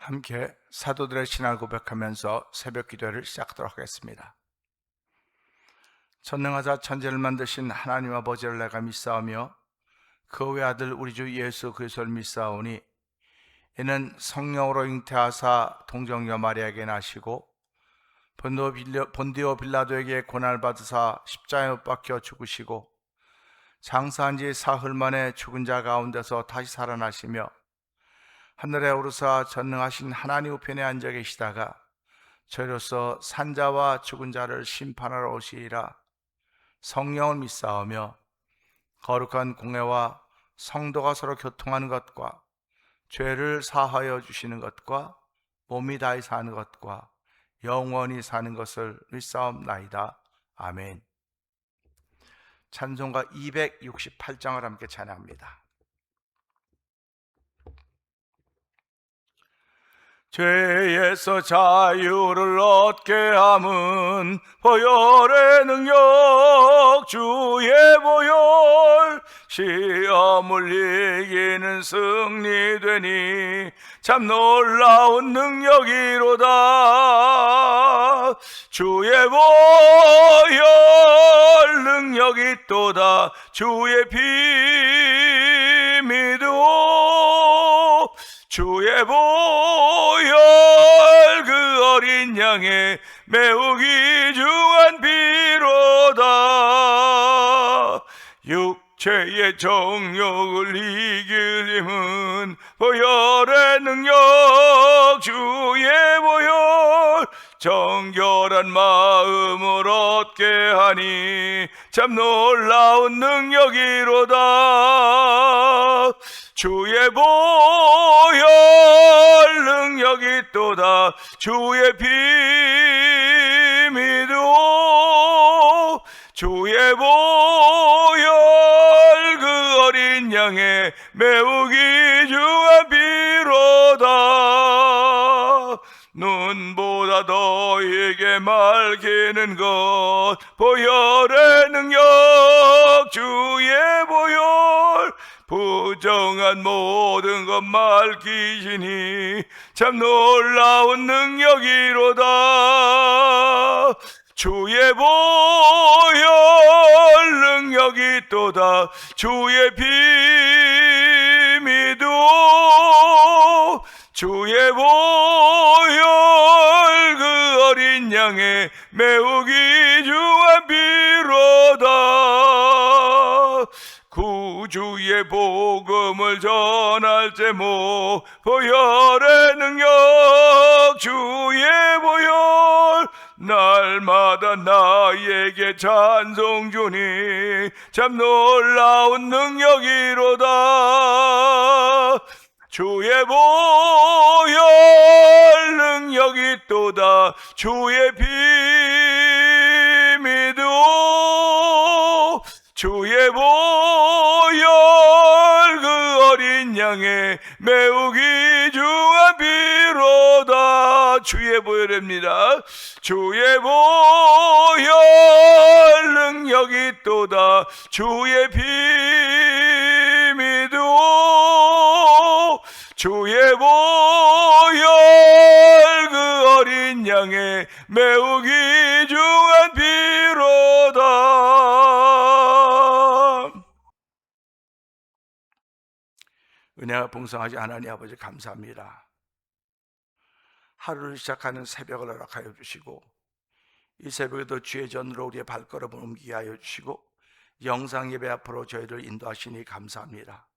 함께 사도들의 신앙을 고백하면서 새벽 기도를 시작하도록 하겠습니다. 전능하사 천지를 만드신 하나님 아버지를 내가 믿사오며 그 외아들 우리 주 예수 그리스도를 믿사오니 이는 성령으로 잉태하사 동정녀 마리아에게 나시고 본디오 빌라도에게 고난을 받으사 십자가에 못 박혀 죽으시고 장사한 지 사흘 만에 죽은 자 가운데서 다시 살아나시며 하늘에 오르사 전능하신 하나님 우편에 앉아 계시다가 저희로서 산자와 죽은 자를 심판하러 오시리라. 성령을 믿사오며 거룩한 공회와 성도가 서로 교통하는 것과 죄를 사하여 주시는 것과 몸이 다히 사는 것과 영원히 사는 것을 믿사옵나이다. 아멘. 찬송가 268장을 함께 찬양합니다. 죄에서 자유를 얻게 함은 보혈의 능력 주의 보혈 시험을 이기는 승리되니 참 놀라운 능력이로다. 주의 보혈 능력이 또다. 주의 피 믿어 주의 보혈 그 어린 양의 매우 귀중한 피로다. 육체의 정욕을 이길 힘은 보혈의 능력 주의 보혈 정결한 마음을 얻게 하니 참 놀라운 능력이로다. 주의 보혈 능력이 또다. 주의 피 믿어 주의 보혈 그 어린 양의 매우 귀중한 피로다. 눈보다 너에게 밝히는 것 보혈의 능력 주의 보혈 부정한 모든 것 밝히시니 참 놀라운 능력이로다. 주의 보혈 능력이 또다. 주의 피 믿어 주의 보혈 그 어린 양의 매우 귀중한 피로다. 구주의 복음을 전할 제목 보혈의 능력 주의 보혈 날마다 나에게 찬송 주니 참 놀라운 능력이로다. 주의 보혈 능력이 또다. 주의 피 믿어 주의 보혈 그 어린 양의 매우 귀중한 피로다. 주의 보혈입니다. 주의 보혈 능력이 또다. 주의 피 믿어 주의 보혈 그 어린 양의 매우 귀중한 피로다. 은혜가 풍성하신 하나님 아버지 감사합니다. 하루를 시작하는 새벽을 허락하여 주시고 이 새벽에도 주의 전으로 우리의 발걸음을 옮기게 하여 주시고 영상 예배 앞으로 저희를 인도하시니 감사합니다.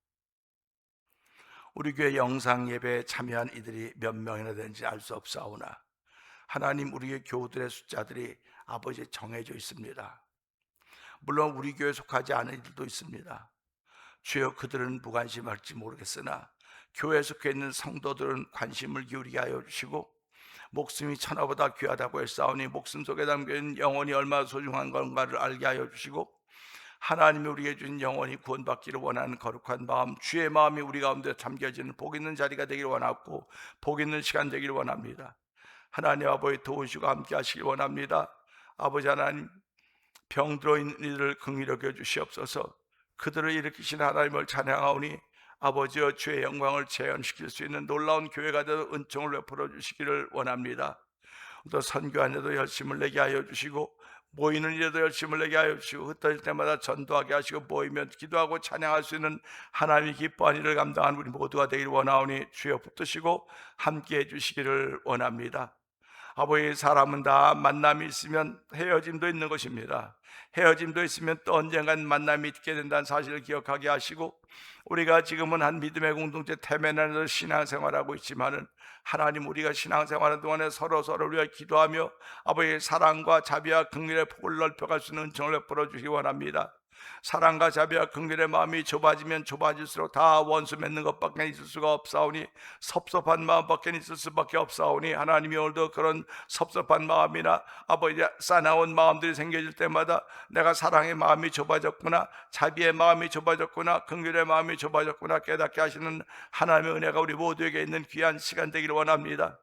우리 교회 영상 예배에 참여한 이들이 몇 명이나 되는지 알 수 없사오나 하나님 우리 교우들의 숫자들이 아버지에 정해져 있습니다. 물론 우리 교회에 속하지 않은 이들도 있습니다. 주여 그들은 무관심할지 모르겠으나 교회에 속해 있는 성도들은 관심을 기울이게 하여 주시고 목숨이 천하보다 귀하다고 했사오니 목숨 속에 담겨있는 영혼이 얼마나 소중한 건가를 알게 하여 주시고 하나님이 우리에게 준 영혼이 구원받기를 원하는 거룩한 마음 주의 마음이 우리 가운데 담겨지는 복 있는 자리가 되기를 원하고 복 있는 시간 되기를 원합니다. 하나님 아버지 도우시고 함께 하시길 원합니다. 아버지 하나님 병들어 있는 이들을 긍휼히 여겨 주시옵소서. 그들을 일으키신 하나님을 찬양하오니 아버지여 주의 영광을 재현시킬 수 있는 놀라운 교회가 되어 은총을 베풀어 주시기를 원합니다. 또 선교하는데도 열심을 내게 하여 주시고 모이는 일에도 열심을 내게 하여 주시고 흩어질 때마다 전도하게 하시고 모이면 기도하고 찬양할 수 있는 하나님이 기뻐한 일을 감당하는 우리 모두가 되기를 원하오니 주여 붙드시고 함께해 주시기를 원합니다. 아버지, 사람은 다 만남이 있으면 헤어짐도 있는 것입니다. 헤어짐도 있으면 또 언젠간 만남이 있게 된다는 사실을 기억하게 하시고, 우리가 지금은 한 믿음의 공동체 태면 안에서 신앙생활하고 있지만은 하나님, 우리가 신앙생활하는 동안에 서로를 위해 기도하며 아버지의 사랑과 자비와 긍휼의 폭을 넓혀갈 수 있는 은총을 베풀어 주시기 원합니다. 사랑과 자비와 긍휼의 마음이 좁아지면 좁아질수록 다 원수 맺는 것밖에 있을 수가 없사오니, 섭섭한 마음밖에 있을 수밖에 없사오니, 하나님이 오늘도 그런 섭섭한 마음이나 아버지 싸나운 마음들이 생겨질 때마다 내가 사랑의 마음이 좁아졌구나, 자비의 마음이 좁아졌구나, 긍휼의 마음이 좁아졌구나 깨닫게 하시는 하나님의 은혜가 우리 모두에게 있는 귀한 시간 되기를 원합니다.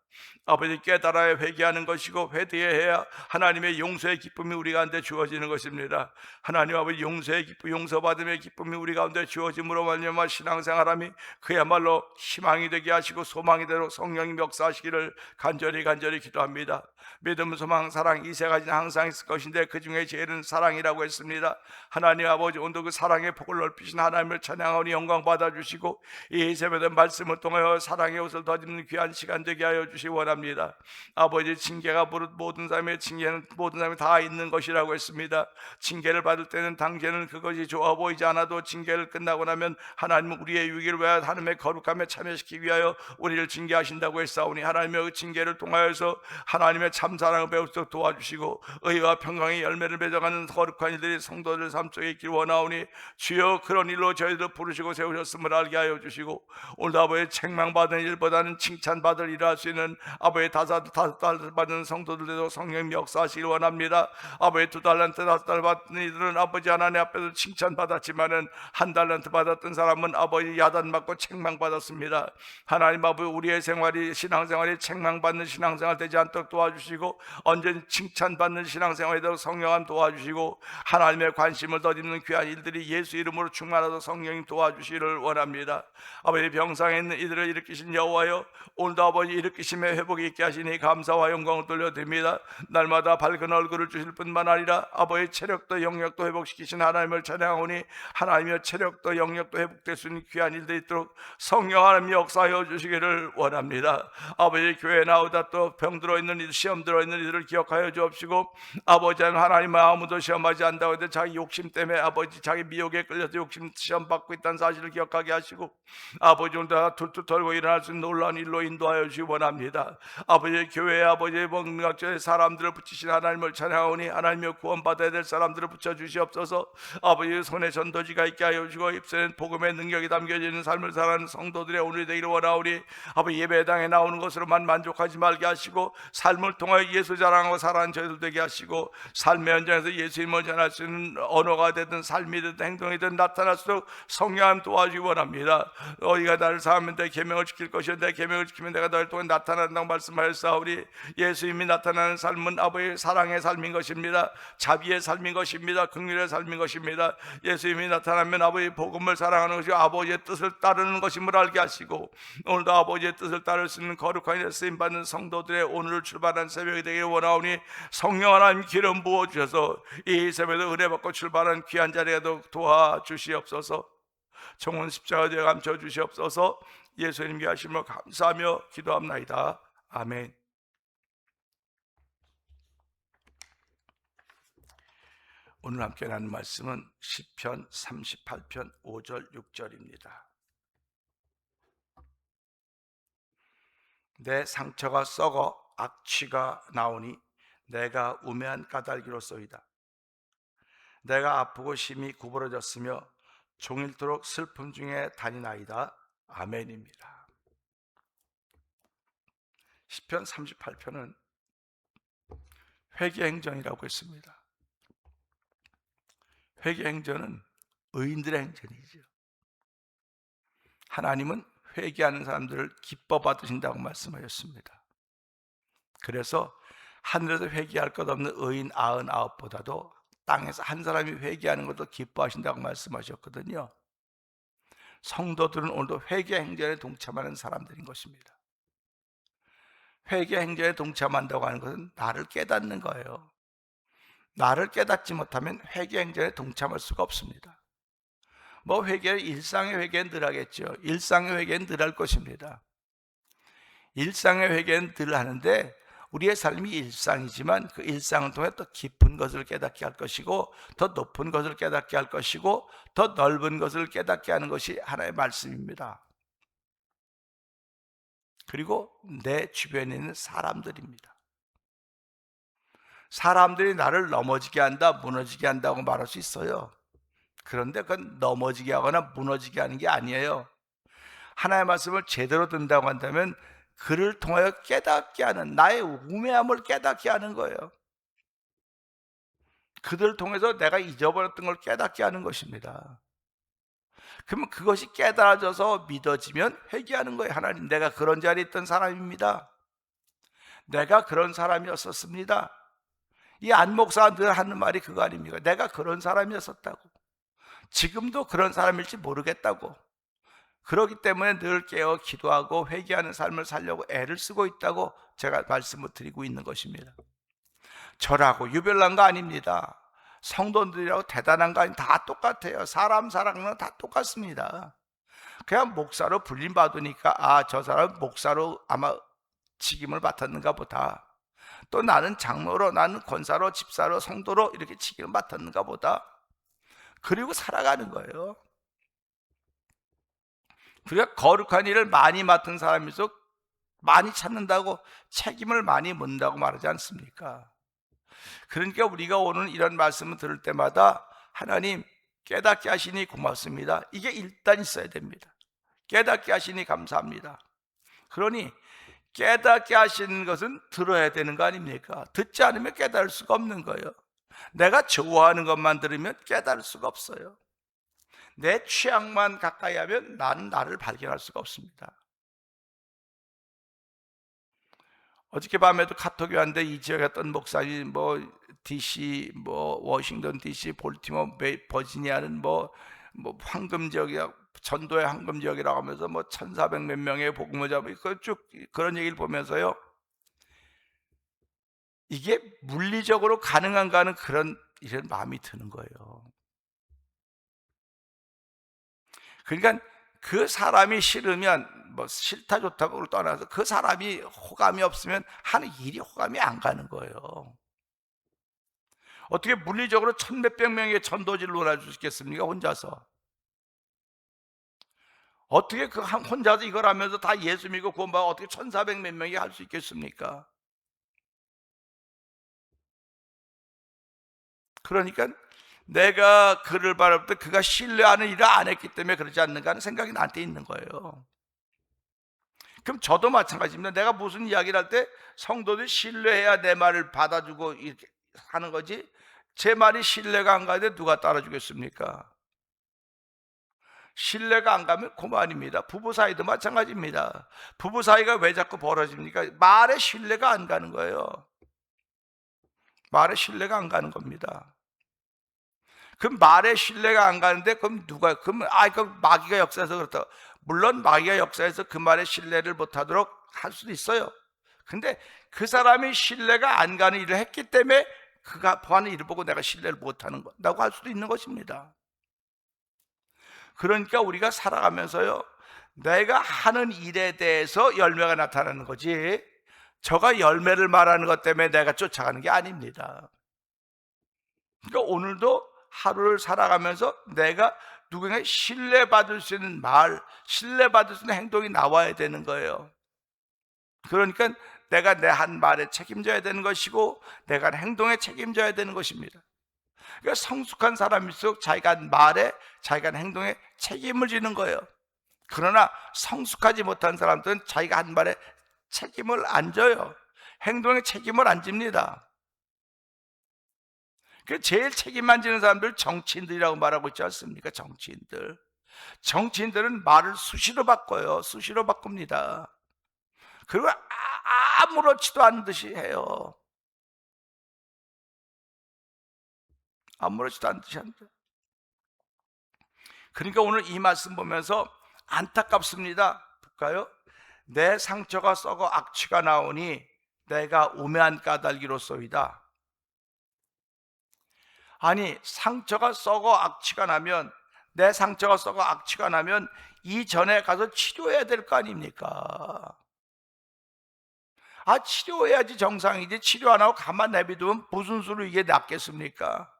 아버지, 깨달아야 회개하는 것이고 회개해야 하나님의 용서의 기쁨이 우리 가운데 주어지는 것입니다. 하나님 아버지, 용서의 기쁨, 용서받음의 기쁨이 우리 가운데 주어짐으로 말미암아 신앙생활함이 그야말로 희망이 되게 하시고 소망이 되도록 성령님 역사하시기를 간절히 기도합니다. 믿음, 소망, 사랑 이 세 가지는 항상 있을 것인데 그 중에 제일은 사랑이라고 했습니다. 하나님 아버지, 오늘도 그 사랑의 폭을 넓히신 하나님을 찬양하오니 영광 받아주시고 이 새벽에 말씀을 통하여 사랑의 옷을 덧입는 귀한 시간 되게 하여 주시기 원합니다. 아버지, 징계가 모든 사람의 징계는 모든 사람이 다 있는 것이라고 했습니다. 징계를 받을 때는 당시에는 그것이 좋아 보이지 않아도 징계를 끝나고 나면 하나님은 우리의 유익을 위하여 하나님의 거룩함에 참여시키기 위하여 우리를 징계하신다고 했사오니, 하나님의 그 징계를 통하여서 하나님의 참사랑을 배울 수 있도록 도와주시고 의와 평강의 열매를 맺어가는 거룩한 일들이 성도들 삶 속에 있길 원하오니, 주여 그런 일로 저희들 부르시고 세우셨음을 알게 하여 주시고, 오늘도 아버지 책망받은 일보다는 칭찬받을 일을 할 수 있는 아버지 다섯 달 받은 성도들도 성령 역사하시길 원합니다. 아버지 2달란트 5달 받은 이들은 아버지 하나님 앞에서 칭찬받았지만은 1달란트 받았던 사람은 아버지 야단받고 책망받았습니다. 하나님 아버지, 우리의 생활이 신앙생활이 책망받는 신앙생활 되지 않도록 도와주시고 언제든 칭찬받는 신앙생활이 되도록 성령님 도와주시고, 하나님의 관심을 덧입는 귀한 일들이 예수 이름으로 충만하도록 성령님 도와주시기를 원합니다. 아버지, 병상에 있는 이들을 일으키신 여호와여, 오늘도 아버지 일으키심에 회복이 있게 하시니 감사와 영광을 돌려드립니다. 날마다 밝은 얼굴을 주실 뿐만 아니라 아버지 체력도 영역도 회복시키신 하나님을 찬양하오니, 하나님의 체력도 영역도 회복될 수 있는 귀한 일들이 있도록 성령 하나님 역사하여 주시기를 원합니다. 아버지, 교회에 나오다 또 병 들어있는 이들, 시험 들어있는 이들을 기억하여 주옵시고, 아버지 하나님 아무도 시험하지 않다고 해도 자기 욕심 때문에 아버지 자기 미혹에 끌려서 욕심 시험 받고 있다는 사실을 기억하게 하시고, 아버지 오늘 툴툴 털고 일어날 수 있는 놀라운 일로 인도하여 주시기 원합니다. 아버지, 교회에 아버지의 목각적인 사람들을 붙이신 하나님을 찬양하오니, 하나님의 구원받아야 될 사람들을 붙여주시옵소서. 아버지, 손에 전도지가 있게 하여 주시고 입술에 복음의 능력이 담겨지는 삶을 살아가는 성도들의 오늘이 되기를 원하오니, 아버지 예배당에 나오는 것으로만 만족하지 말게 하시고 삶을 통하여 예수 자랑하고 살아가는 저희들 되게 하시고, 삶의 현장에서 예수님을 전할 수 있는 언어가 되든 삶이 되든 행동이든 나타날 수 있도록 성령 도와주기 원합니다. 너희가 나를 사하면 내 계명을 지킬 것이요 내 계명을 지키면 내가 너를 통해 나타난다고 말씀하였사오니, 예수님이 나타나는 삶은 아버지의 사랑의 삶인 것입니다. 자비의 삶인 것입니다. 긍휼의 삶인 것입니다. 예수님이 나타나면 아버지의 복음을 사랑하는 것이 아버지의 뜻을 따르는 것임을 알게 하시고, 오늘도 아버지의 뜻을 따를 수 있는 거룩한 일에 쓰임받는 성도들의 오늘을 출발한 새벽이 되기를 원하오니, 성령 하나님 기름 부어주셔서 이 새벽에 은혜 받고 출발한 귀한 자리에도 도와주시옵소서. 정원 십자가 되어 감춰 주시옵소서. 예수님께 하심을 감사하며 기도합나이다. 아멘. 오늘 함께 나눈 말씀은 시편 38편 5절 6절입니다. 내 상처가 썩어 악취가 나오니 내가 우매한 까닭이로소이다. 내가 아프고 심히 구부러졌으며 종일토록 슬픔 중에 다니나이다. 아멘입니다. 시편 38편은 회개행전이라고 했습니다. 회개행전은 의인들의 행전이죠. 하나님은 회개하는 사람들을 기뻐 받으신다고 말씀하셨습니다. 그래서 하늘에서 회개할 것 없는 의인 99보다도 땅에서 한 사람이 회개하는 것도 기뻐하신다고 말씀하셨거든요. 성도들은 오늘도 회개 행전에 동참하는 사람들인 것입니다. 회개 행전에 동참한다고 하는 것은 나를 깨닫는 거예요. 나를 깨닫지 못하면 회개 행전에 동참할 수가 없습니다. 뭐 회개를 일상의 회개는 늘 하겠죠. 일상의 회개는 늘 할 것입니다. 일상의 회개는 늘 하는데 우리의 삶이 일상이지만 그 일상을 통해 더 깊은 것을 깨닫게 할 것이고 더 높은 것을 깨닫게 할 것이고 더 넓은 것을 깨닫게 하는 것이 하나의 말씀입니다. 그리고 내 주변에 있는 사람들입니다. 사람들이 나를 넘어지게 한다, 무너지게 한다고 말할 수 있어요. 그런데 그건 넘어지게 하거나 무너지게 하는 게 아니에요. 하나님의 말씀을 제대로 듣는다고 한다면 그를 통하여 깨닫게 하는, 나의 우매함을 깨닫게 하는 거예요. 그들을 통해서 내가 잊어버렸던 걸 깨닫게 하는 것입니다. 그러면 그것이 깨달아져서 믿어지면 회개하는 거예요. 하나님, 내가 그런 자리에 있던 사람입니다. 내가 그런 사람이었었습니다. 이 안 목사가 늘 하는 말이 그거 아닙니까? 내가 그런 사람이었었다고, 지금도 그런 사람일지 모르겠다고, 그렇기 때문에 늘 깨어 기도하고 회개하는 삶을 살려고 애를 쓰고 있다고 제가 말씀을 드리고 있는 것입니다. 절하고 유별난 거 아닙니다. 성도들이라고 대단한 거 아닙니다. 다 똑같아요. 사람 사랑은 다 똑같습니다. 그냥 목사로 불림 받으니까 저 사람 목사로 아마 직임을 맡았는가 보다, 또 나는 장로로, 나는 권사로, 집사로, 성도로 이렇게 직임을 맡았는가 보다, 그리고 살아가는 거예요. 우리가 거룩한 일을 많이 맡은 사람일수록 많이 찾는다고, 책임을 많이 묻는다고 말하지 않습니까? 그러니까 우리가 오늘 이런 말씀을 들을 때마다 하나님 깨닫게 하시니 고맙습니다, 이게 일단 있어야 됩니다. 깨닫게 하시니 감사합니다. 그러니 깨닫게 하시는 것은 들어야 되는 거 아닙니까? 듣지 않으면 깨달을 수가 없는 거예요. 내가 좋아하는 것만 들으면 깨달을 수가 없어요. 내 취향만 가까이 하면 나는 나를 발견할 수가 없습니다. 어저께 밤에도 카톡이 왔는데 이 지역에 어떤 목사님 DC, 워싱턴 DC, 볼티모, 버지니아는 황금 지역이야, 전도의 황금 지역이라고 하면서 1,400 몇 명의 복음을 잡고 쭉 그런 얘기를 보면서요, 이게 물리적으로 가능한가 하는 이런 마음이 드는 거예요. 그러니까 그 사람이 싫으면, 싫다 좋다고 떠나서 그 사람이 호감이 없으면 하는 일이 호감이 안 가는 거예요. 어떻게 물리적으로 1,000몇백 명의 전도지를 논할 수 있겠습니까? 혼자서. 어떻게 혼자서 이걸 하면서 다 예수 믿고 구원받고 어떻게 1,400 몇 명이 할 수 있겠습니까? 그러니까 내가 그를 바랄 때 그가 신뢰하는 일을 안 했기 때문에 그러지 않는가 하는 생각이 나한테 있는 거예요. 그럼 저도 마찬가지입니다. 내가 무슨 이야기를 할 때 성도들이 신뢰해야 내 말을 받아주고 이렇게 하는 거지, 제 말이 신뢰가 안 가는데 누가 따라주겠습니까? 신뢰가 안 가면 그만입니다. 부부 사이도 마찬가지입니다. 부부 사이가 왜 자꾸 벌어집니까? 말에 신뢰가 안 가는 거예요. 말에 신뢰가 안 가는 겁니다. 그 말에 신뢰가 안 가는데 그럼 마귀가 역사해서 그렇다. 물론 마귀가 역사해서 그 말에 신뢰를 못하도록 할 수도 있어요. 근데 그 사람이 신뢰가 안 가는 일을 했기 때문에 그가 하는 일을 보고 내가 신뢰를 못하는 거라고 할 수도 있는 것입니다. 그러니까 우리가 살아가면서요, 내가 하는 일에 대해서 열매가 나타나는 거지, 저가 열매를 말하는 것 때문에 내가 쫓아가는 게 아닙니다. 그러니까 오늘도 하루를 살아가면서 내가 누군가에게 신뢰받을 수 있는 말, 신뢰받을 수 있는 행동이 나와야 되는 거예요. 그러니까 내가 내 한 말에 책임져야 되는 것이고 내가 한 행동에 책임져야 되는 것입니다. 그러니까 성숙한 사람일수록 자기가 한 말에, 자기가 한 행동에 책임을 지는 거예요. 그러나 성숙하지 못한 사람들은 자기가 한 말에 책임을 안 져요. 행동에 책임을 안 집니다. 그 제일 책임 안 지는 사람들 정치인들이라고 말하고 있지 않습니까? 정치인들은 말을 수시로 바꿔요. 수시로 바꿉니다. 그리고 아무렇지도 않은 듯이 해요. 아무렇지도 않은 듯이 합니다. 그러니까 오늘 이 말씀 보면서 안타깝습니다. 볼까요? 내 상처가 썩어 악취가 나오니 내가 우매한 까닭이로소이다. 아니, 상처가 썩어 악취가 나면, 내 상처가 썩어 악취가 나면 이전에 가서 치료해야 될 거 아닙니까? 치료해야지 정상이지. 치료 안 하고 가만 내비두면 무슨 수로 이게 낫겠습니까?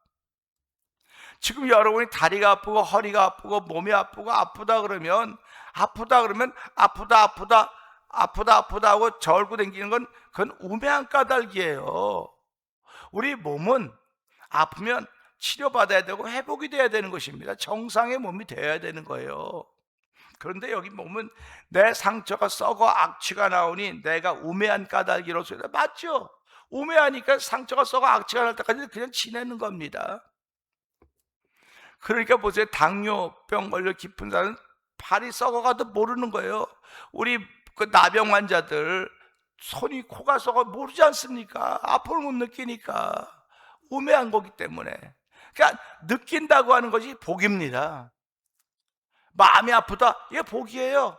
지금 여러분이 다리가 아프고 허리가 아프고 몸이 아프고 아프다 그러면 아프다 하고 절고 다니는 건 그건 우매한 까닭이에요. 우리 몸은 아프면 치료받아야 되고 회복이 돼야 되는 것입니다. 정상의 몸이 되어야 되는 거예요. 그런데 여기 보면 내 상처가 썩어 악취가 나오니 내가 우매한 까닭이로서, 맞죠? 우매하니까 상처가 썩어 악취가 날 때까지 그냥 지내는 겁니다. 그러니까 보세요. 당뇨병 걸려 깊은 사람은 팔이 썩어가도 모르는 거예요. 우리 그 나병 환자들 손이 코가 썩어 모르지 않습니까? 아픔을 못 느끼니까. 우매한 거기 때문에. 그러니까 느낀다고 하는 것이 복입니다. 마음이 아프다, 이게 복이에요.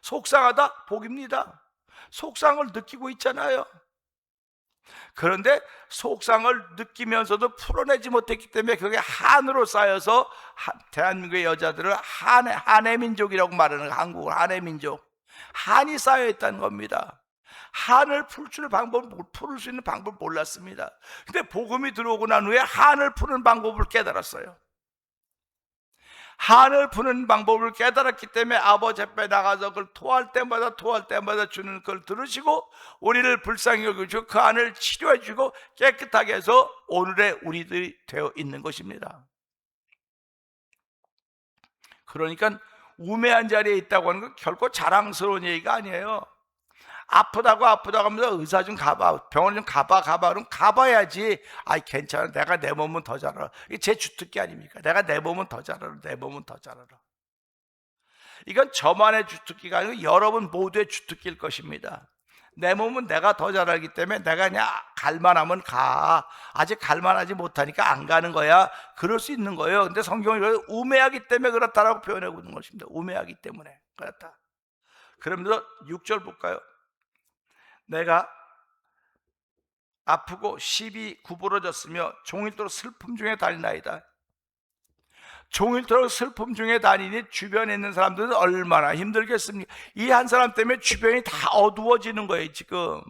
속상하다, 복입니다. 속상을 느끼고 있잖아요. 그런데 속상을 느끼면서도 풀어내지 못했기 때문에 그게 한으로 쌓여서 대한민국의 여자들을 한해 민족이라고 말하는, 한국을 한해 민족, 한이 쌓여 있다는 겁니다. 한을 풀 수 있는 방법을 몰랐습니다. 근데 복음이 들어오고 난 후에 한을 푸는 방법을 깨달았어요. 한을 푸는 방법을 깨달았기 때문에 아버지 앞에 나가서 그걸 토할 때마다 주는 그걸 들으시고 우리를 불쌍히 여겨주고 그 한을 치료해 주고 깨끗하게 해서 오늘의 우리들이 되어 있는 것입니다. 그러니까 우매한 자리에 있다고 하는 건 결코 자랑스러운 얘기가 아니에요. 아프다고 하면서 의사 좀 가봐, 병원 좀 가봐. 그럼 가봐야지. 괜찮아, 내가 내 몸은 더 잘 알아. 이게 제 주특기 아닙니까? 내가 내 몸은 더 잘 알아. 이건 저만의 주특기가 아니고 여러분 모두의 주특기일 것입니다. 내 몸은 내가 더 잘 알기 때문에 내가 그냥 갈만하면 가. 아직 갈만하지 못하니까 안 가는 거야. 그럴 수 있는 거예요. 근데 성경이 우매하기 때문에 그렇다라고 표현하고 있는 것입니다. 우매하기 때문에 그렇다. 그러면서 6절 볼까요? 내가 아프고 십이 구부러졌으며 종일토록 슬픔 중에 다니나이다. 종일토록 슬픔 중에 다니니 주변에 있는 사람들은 얼마나 힘들겠습니까? 이 한 사람 때문에 주변이 다 어두워지는 거예요. 지금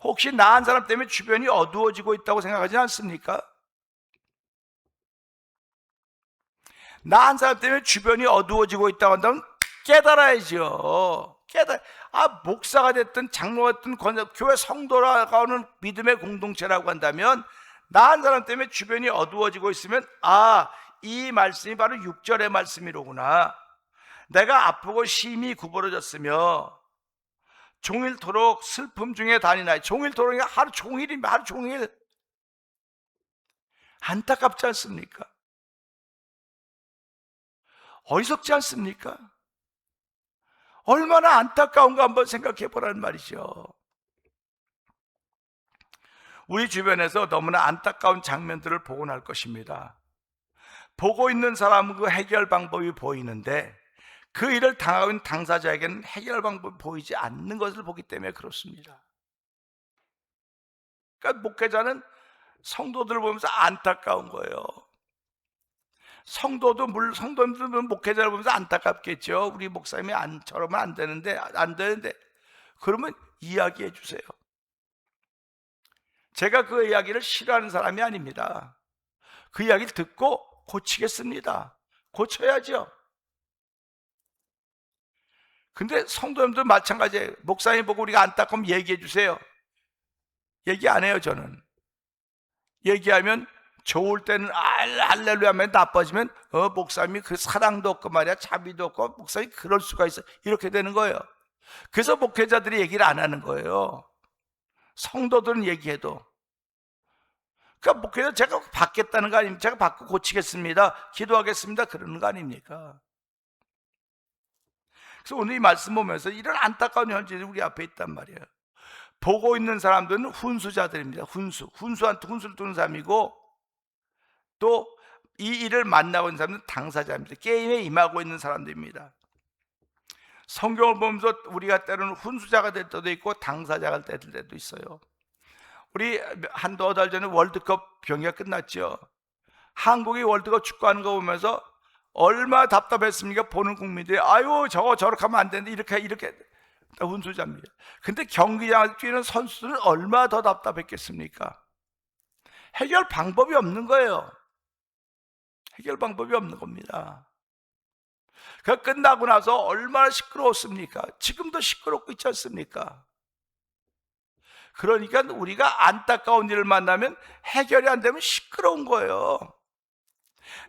혹시 나 한 사람 때문에 주변이 어두워지고 있다고 생각하지 않습니까? 나 한 사람 때문에 주변이 어두워지고 있다고 한다면 깨달아야죠. 목사가 됐든 장로가 됐든 교회 성도라고 하는 믿음의 공동체라고 한다면 나 한 사람 때문에 주변이 어두워지고 있으면 이 말씀이 바로 6절의 말씀이로구나. 내가 아프고 심히 구부러졌으며 종일토록 슬픔 중에 다니나. 종일토록 하루 종일이면 하루 종일. 안타깝지 않습니까? 어리석지 않습니까? 얼마나 안타까운가 한번 생각해 보라는 말이죠. 우리 주변에서 너무나 안타까운 장면들을 보곤 할 것입니다. 보고 있는 사람은 그 해결 방법이 보이는데 그 일을 당하고 있는 당사자에게는 해결 방법이 보이지 않는 것을 보기 때문에 그렇습니다. 그러니까 목회자는 성도들을 보면서 안타까운 거예요. 성도들은 목회자를 보면서 안타깝겠죠. 우리 목사님이 저러면 안 되는데 그러면 이야기해 주세요. 제가 그 이야기를 싫어하는 사람이 아닙니다. 그 이야기를 듣고 고치겠습니다. 고쳐야죠. 근데 성도님들 마찬가지예요. 목사님 보고 우리가 안타까우면 얘기해 주세요. 얘기 안 해요. 저는 얘기하면 좋을 때는 할렐루야 하면 나빠지면 목사님이 그 사랑도 없고 말이야, 자비도 없고 목사님이 그럴 수가 있어, 이렇게 되는 거예요. 그래서 목회자들이 얘기를 안 하는 거예요. 성도들은 얘기해도. 그러니까 목회자 제가 받겠다는 거 아닙니까? 제가 받고 고치겠습니다, 기도하겠습니다, 그러는 거 아닙니까? 그래서 오늘 이 말씀 보면서 이런 안타까운 현실이 우리 앞에 있단 말이에요. 보고 있는 사람들은 훈수자들입니다. 훈수한테 훈수를 두는 사람이고, 또 이 일을 만나고 있는 사람들은 당사자입니다. 게임에 임하고 있는 사람들입니다. 성경을 보면서 우리가 때로는 훈수자가 될 때도 있고 당사자가 될 때도 있어요. 우리 한두 달 전에 월드컵 경기가 끝났죠. 한국이 월드컵 축구하는 거 보면서 얼마나 답답했습니까? 보는 국민들이 아유 저거 저렇게 하면 안 되는데 이렇게 훈수자입니다. 근데 경기장에서 뛰는 선수들은 얼마나 더 답답했겠습니까? 해결 방법이 없는 거예요. 해결 방법이 없는 겁니다. 그 끝나고 나서 얼마나 시끄러웠습니까? 지금도 시끄럽고 있지 않습니까? 그러니까 우리가 안타까운 일을 만나면 해결이 안 되면 시끄러운 거예요.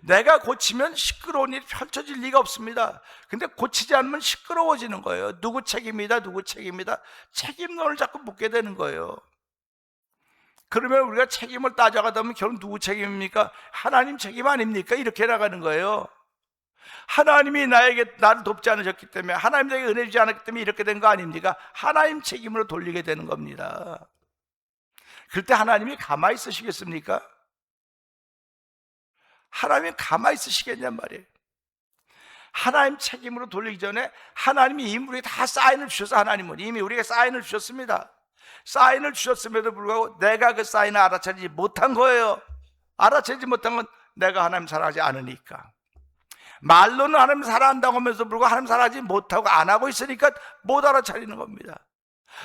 내가 고치면 시끄러운 일이 펼쳐질 리가 없습니다. 근데 고치지 않으면 시끄러워지는 거예요. 누구 책임이다, 누구 책임이다. 책임론을 자꾸 묻게 되는 거예요. 그러면 우리가 책임을 따져가다 보면 결국 누구 책임입니까? 하나님 책임 아닙니까? 이렇게 나가는 거예요. 하나님이 나를 돕지 않으셨기 때문에, 하나님 내게 은혜 주지 않았기 때문에 이렇게 된 거 아닙니까? 하나님 책임으로 돌리게 되는 겁니다. 그럴 때 하나님이 가만히 있으시겠습니까? 하나님이 가만히 있으시겠냔 말이에요. 하나님 책임으로 돌리기 전에 하나님이 이미 우리에게 다 사인을 주셔서, 하나님은 이미 우리에게 사인을 주셨습니다. 사인을 주셨음에도 불구하고 내가 그 사인을 알아차리지 못한 거예요. 알아차리지 못한 건 내가 하나님 사랑하지 않으니까. 말로는 하나님 사랑한다고 하면서 불구하고 하나님 사랑하지 못하고 안 하고 있으니까 못 알아차리는 겁니다.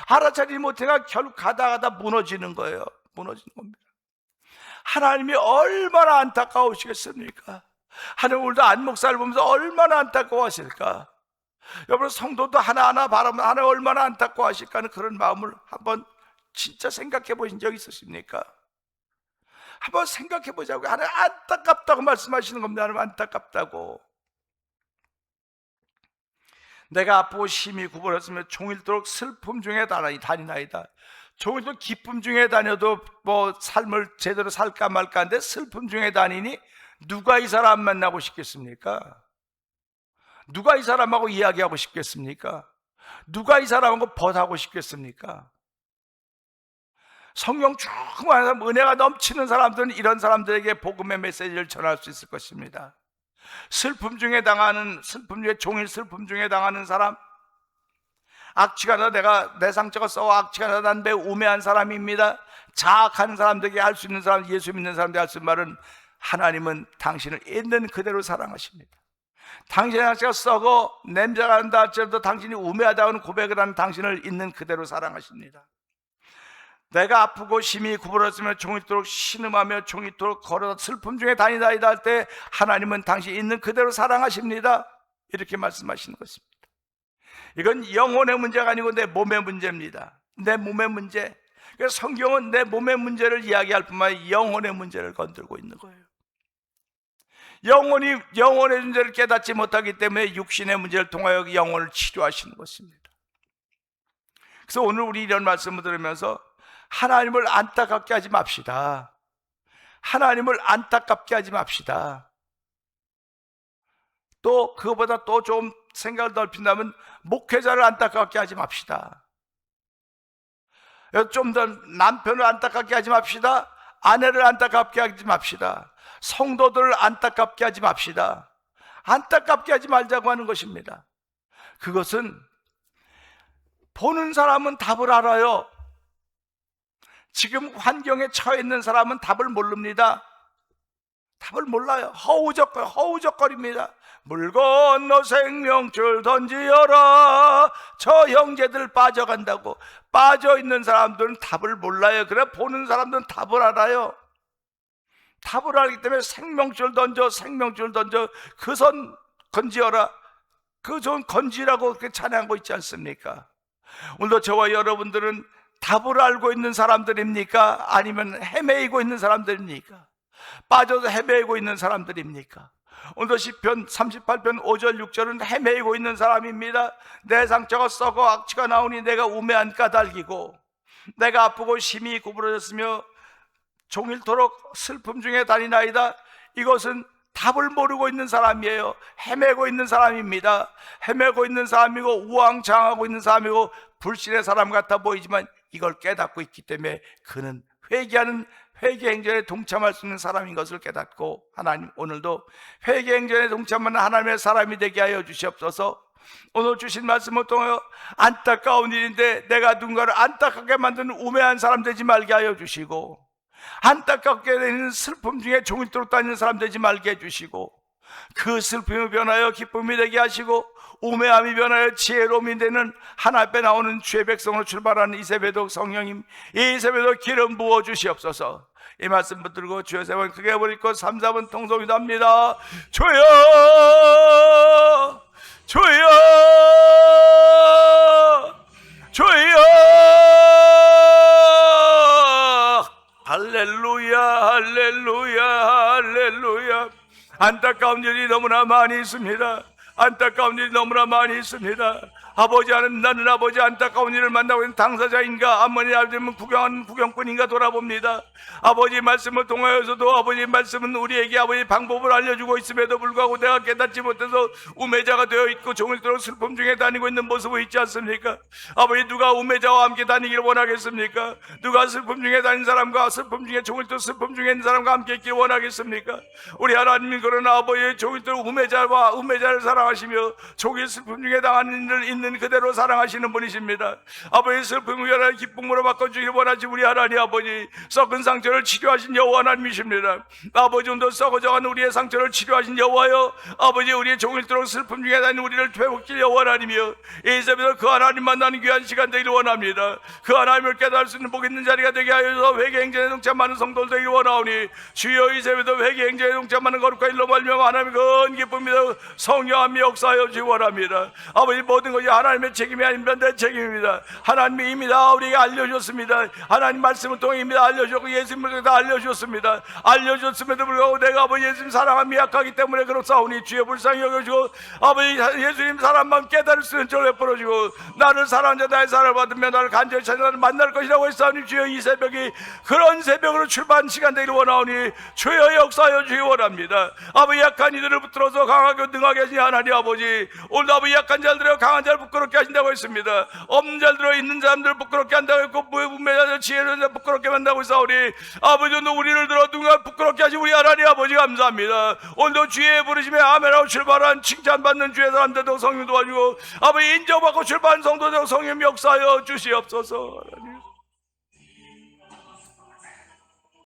알아차리지 못해가 결국 가다 무너지는 거예요. 무너지는 겁니다. 하나님이 얼마나 안타까우시겠습니까? 하나님 오늘도 안목사를 보면서 얼마나 안타까워하실까? 여러분 성도도 하나하나 바라보면 하나님 얼마나 안타까워하실까 하는 그런 마음을 한번 진짜 생각해 보신 적 있으십니까? 한번 생각해 보자고. 하나님 안타깝다고 말씀하시는 겁니다. 하나님 안타깝다고. 내가 아프고 심히 구부렸으면 종일토록 슬픔 중에 다니나이다. 종일토록 기쁨 중에 다녀도 뭐 삶을 제대로 살까 말까 하는데 슬픔 중에 다니니 누가 이 사람 만나고 싶겠습니까? 누가 이 사람하고 이야기하고 싶겠습니까? 누가 이 사람하고 벗하고 싶겠습니까? 성령 충만한 사람, 은혜가 넘치는 사람들은 이런 사람들에게 복음의 메시지를 전할 수 있을 것입니다. 슬픔 중에 종일 슬픔 중에 당하는 사람, 악취가 나, 내가 내 상처가 썩어 악취가 나, 난 매우 우매한 사람입니다. 자학하는 사람들에게 할 수 있는 사람, 예수 믿는 사람들에게 할 수 있는 말은 하나님은 당신을 있는 그대로 사랑하십니다. 당신의 상처가 썩어 냄새가 난다 할지라도 당신이 우매하다는 고백을 하는 당신을 있는 그대로 사랑하십니다. 내가 아프고 심히 구부러졌으며 종일토록 신음하며 종일토록 걸어서 슬픔 중에 다니다이다 할 때 하나님은 당신 있는 그대로 사랑하십니다. 이렇게 말씀하시는 것입니다. 이건 영혼의 문제가 아니고 내 몸의 문제입니다. 내 몸의 문제. 그래서 성경은 내 몸의 문제를 이야기할 뿐만 아니라 영혼의 문제를 건들고 있는 거예요. 영혼의 문제를 깨닫지 못하기 때문에 육신의 문제를 통하여 영혼을 치료하시는 것입니다. 그래서 오늘 우리 이런 말씀을 들으면서 하나님을 안타깝게 하지 맙시다. 하나님을 안타깝게 하지 맙시다. 또 그거보다 또 좀 생각을 넓힌다면 목회자를 안타깝게 하지 맙시다. 좀 더 남편을 안타깝게 하지 맙시다. 아내를 안타깝게 하지 맙시다. 성도들을 안타깝게 하지 맙시다. 안타깝게 하지 말자고 하는 것입니다. 그것은 보는 사람은 답을 알아요. 지금 환경에 처해 있는 사람은 답을 모릅니다. 답을 몰라요. 허우적거립니다. 물 건너 생명줄 던지어라. 저 형제들 빠져간다고. 빠져있는 사람들은 답을 몰라요. 그래 보는 사람들은 답을 알아요. 답을 알기 때문에 생명줄 던져 그 손 건지어라. 그 손 건지라고 그렇게 찬양하고 있지 않습니까? 오늘도 저와 여러분들은 답을 알고 있는 사람들입니까? 아니면 헤매이고 있는 사람들입니까? 빠져서 헤매이고 있는 사람들입니까? 오늘도 시편 38편 5절 6절은 헤매이고 있는 사람입니다. 내 상처가 썩어 악취가 나오니 내가 우매한 까닭이고 내가 아프고 심히 구부러졌으며 종일토록 슬픔 중에 다니나이다. 이것은 답을 모르고 있는 사람이에요. 헤매고 있는 사람입니다. 헤매고 있는 사람이고 우왕좌왕하고 있는 사람이고 불신의 사람 같아 보이지만 이걸 깨닫고 있기 때문에 그는 회개 행전에 동참할 수 있는 사람인 것을 깨닫고, 하나님 오늘도 회개 행전에 동참하는 하나님의 사람이 되게 하여 주시옵소서. 오늘 주신 말씀을 통하여 안타까운 일인데 내가 누군가를 안타깝게 만드는 우매한 사람 되지 말게 하여 주시고, 안타깝게 되는 슬픔 중에 종일토록 다니는 사람 되지 말게 해주시고, 그 슬픔이 변하여 기쁨이 되게 하시고, 우매함이 변하여 지혜로움이 되는 하나 앞에 나오는 주의 백성으로 출발하는 이 새벽에도 성령님, 이 새벽에도 기름 부어 주시옵소서. 이 말씀 붙들고 주의 세번 크게 부르고 3, 4분 통성기도 합니다. 주여 주여 주여. 할렐루야 할렐루야 할렐루야. 안타까운 일이 너무나 많이 있습니다. 안타까운 일이 너무나 많이 있습니다. 아버지 하나님, 나는 아버지 안타까운 일을 만나고 있는 당사자인가, 아버지 아버지는 구경하는 구경꾼인가 돌아봅니다. 아버지 말씀을 통하여서도 아버지 말씀은 우리에게 아버지 방법을 알려주고 있음에도 불구하고 내가 깨닫지 못해서 우매자가 되어 있고 종일토록 슬픔 중에 다니고 있는 모습이 있지 않습니까? 아버지, 누가 우매자와 함께 다니기를 원하겠습니까? 누가 슬픔 중에 다니는 사람과 슬픔 중에 종일토록 슬픔 중에 있는 사람과 함께 있기를 원하겠습니까? 우리 하나님이 그러나 아버지 종일토록 우매자를 사랑하시며 종일 슬픔 중에 당하는 일을 있는 그대로 사랑하시는 분이십니다. 아버지, 슬픔을 변화의 기쁨으로 바꿔주기를 원하시 우리 하나님 아버지, 썩은 상처를 치료하신 여호와 하나님이십니다. 아버지, 오늘도 썩어져가는 우리의 상처를 치료하신 여호와여, 아버지, 우리의 종일토록 슬픔 중에 다니는 우리를 회복길 여호와 하나님이여, 이 새벽에 그 하나님 만나는 귀한 시간 되기를 원합니다. 그 하나님을 깨달을 수 있는 복 있는 자리가 되게 하여서 회개 행전에 동참하는 성도들 되기를 원하오니, 주여 이 새벽에도 회개 행전에 동참하는 거룩한 일로 말미암아 하나님의 큰 기쁨이다 성령함이 역사하여 주시기 원합니다. 아버지, 모든 것이 하나님의 책임이 아닙니다. 내 책임입니다. 하나님이 이미 다 우리에게 알려주셨습니다. 하나님 말씀을 통해 이미 다 알려주셨고 예수님을 통해 다 알려주셨습니다. 알려주셨음에도 불구하고 내가 아버지 예수님 사랑함이 약하기 때문에 그렇사오니 주의 불쌍히 여겨주고, 아버지 예수님 사랑만 깨달을 수 있는 저를 베풀어주고, 나를 사랑하는 자 나의 사랑을 받으며 나를 간절히 찾아 나를 만날 것이라고 했사오니, 주여 이 새벽이 그런 새벽으로 출발한 시간 되기를 원하오니 주여 역사하여 주시기 원합니다. 아버지, 약한 이들을 붙들어서 강하게 능하게 하시니 하나님 아버지, 오늘 아버지 약한 자들을 강한 자를 부끄럽게 하신다고 했습니다. 없는 자들로 있는 사람들을 부끄럽게 한다고 했고, 무매자들 지혜를 부끄럽게 만다고 했사오니, 아버지 오늘 우리를 들어 누군가 부끄럽게 하시 우리 하나님 아버지 감사합니다. 오늘도 주의 부르심에 아멘하고 출발한 칭찬받는 주의 사람들도 성령 도와주고, 아버지 인정받고 출발한 성도들 성령 역사하여 주시옵소서.